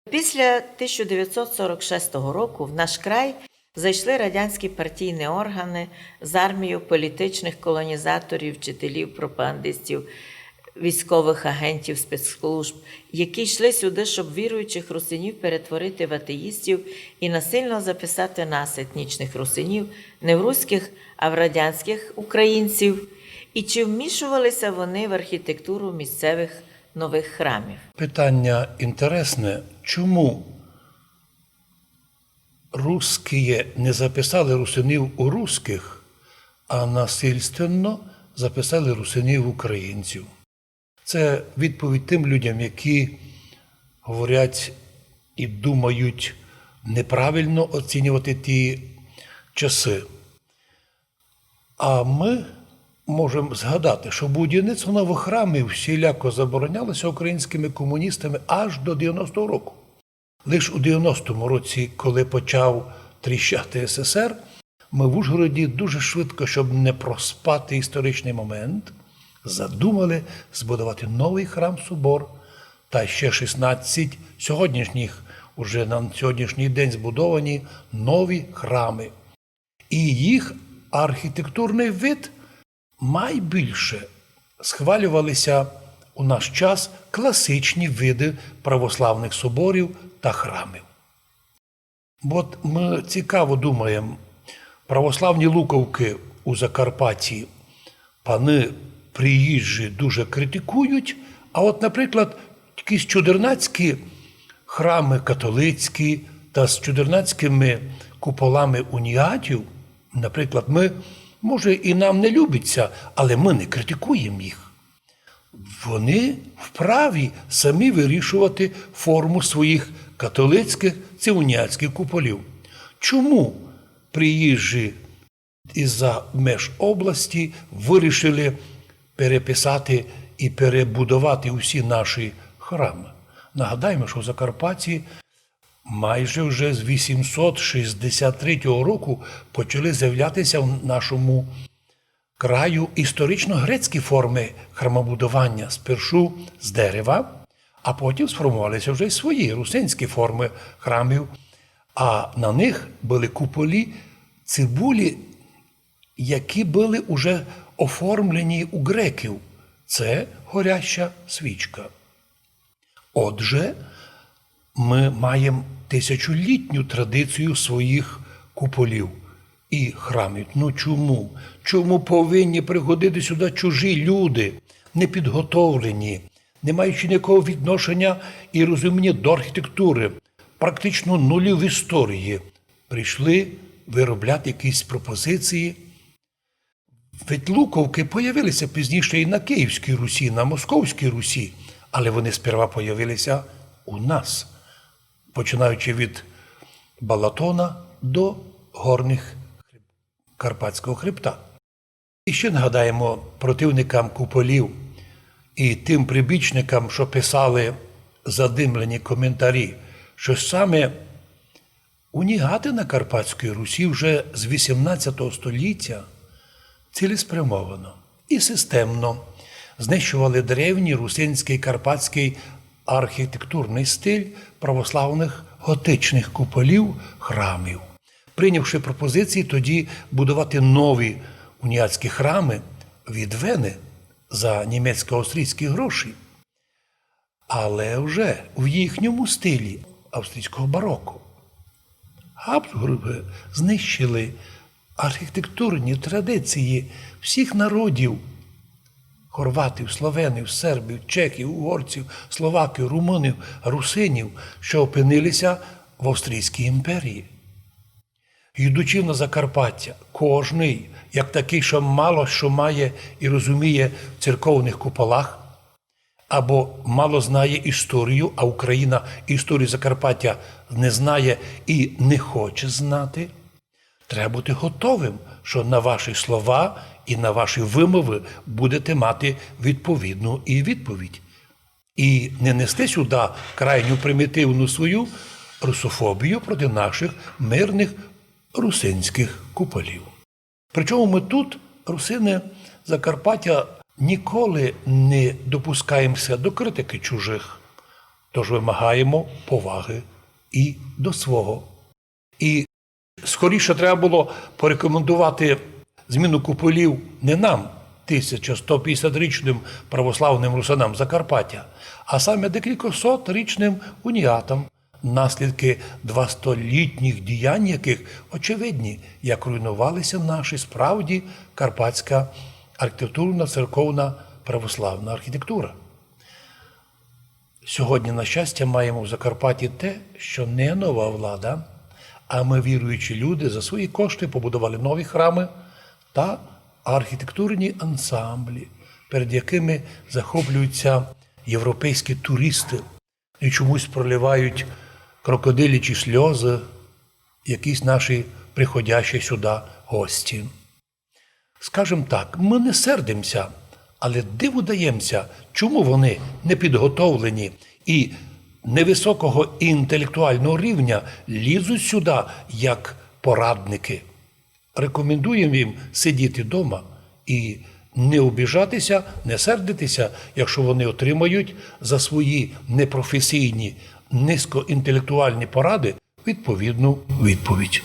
Після 1946 року в наш край зайшли радянські партійні органи з армією політичних колонізаторів, вчителів, пропагандистів, військових агентів, спецслужб, які йшли сюди, щоб віруючих русинів перетворити в атеїстів і насильно записати нас, етнічних русинів, не в руських, а в радянських українців. І чи вмішувалися вони в архітектуру місцевих нових храмів? Питання інтересне, чому русські не записали русинів у русських, а насильственно записали русинів українців? Це відповідь тим людям, які говорять і думають неправильно оцінювати ті часи. А ми можемо згадати, що будівництво нових храмів всіляко заборонялося українськими комуністами аж до 90-го року. Лише у 90-му році, коли почав тріщати СССР, ми в Ужгороді дуже швидко, щоб не проспати історичний момент, задумали збудувати новий храм-собор та ще 16 сьогоднішніх, уже на сьогоднішній день збудовані нові храми. І їх архітектурний вид найбільше схвалювалися у наш час класичні види православних соборів та храмів. От ми цікаво думаємо, православні луковки у Закарпатті пани приїжджі дуже критикують, а от, наприклад, якісь чудернацькі храми католицькі та з чудернацькими куполами уніатів, наприклад, ми, може, і нам не любиться, але ми не критикуємо їх. Вони вправі самі вирішувати форму своїх католицьких чи уніатських куполів. Чому приїжджі із-за меж області вирішили переписати і перебудувати усі наші храми? Нагадаємо, що в Закарпатті майже вже з 863 року почали з'являтися в нашому краю історично-грецькі форми храмобудування, спершу з дерева, а потім сформувалися вже й свої русинські форми храмів, а на них були куполі цибулі, які були уже оформлені у греків. Це горяща свічка. Отже, ми маємо тисячолітню традицію своїх куполів і храмів. Ну чому? Чому повинні приходити сюди чужі люди, непідготовлені, не маючи ніякого відношення і розуміння до архітектури, практично нулі в історії, прийшли виробляти якісь пропозиції? Ведь луковки появилися пізніше і на Київській Русі, на Московській Русі, але вони сперва появилися у нас, починаючи від Балатона до горних Карпатського хребта. І ще нагадаємо противникам куполів і тим прибічникам, що писали задимлені коментарі, що саме унігати на Карпатській Русі вже з 18 століття цілеспрямовано і системно знищували древній русинський карпатський архітектурний стиль православних готичних куполів храмів, прийнявши пропозиції тоді будувати нові уніатські храми від Вени за німецько-австрійські гроші, але вже в їхньому стилі австрійського бароко. Габсбурги знищили архітектурні традиції всіх народів – хорватів, словенів, сербів, чехів, угорців, словаків, румунів, русинів, що опинилися в Австрійській імперії. Йдучи на Закарпаття, кожний, як такий, що мало що має і розуміє в церковних куполах, або мало знає історію, а Україна історію Закарпаття не знає і не хоче знати, треба бути готовим, що на ваші слова і на ваші вимови будете мати відповідну і відповідь. І не нести сюди крайню примітивну свою русофобію проти наших мирних русинських куполів. Причому ми тут, русини Закарпаття, ніколи не допускаємося до критики чужих. Тож вимагаємо поваги і до свого. І скоріше треба було порекомендувати зміну куполів не нам, 1150-річним православним русинам Закарпаття, а саме декількасотрічним уніатам, наслідки 200-літніх діянь яких очевидні, як руйнувалися наші справді карпатська архітектурна, церковна, православна архітектура. Сьогодні, на щастя, маємо в Закарпатті те, що не нова влада, а ми, віруючі люди, за свої кошти побудували нові храми та архітектурні ансамблі, перед якими захоплюються європейські туристи і чомусь проливають крокодилячі сльози якісь наші приходящі сюди гості. Скажем так, ми не сердимося, але диву даємося, чому вони не підготовлені і невисокого інтелектуального рівня лізуть сюди як порадники. Рекомендуємо їм сидіти вдома і не обіжатися, не сердитися, якщо вони отримають за свої непрофесійні, низькоінтелектуальні поради відповідну відповідь.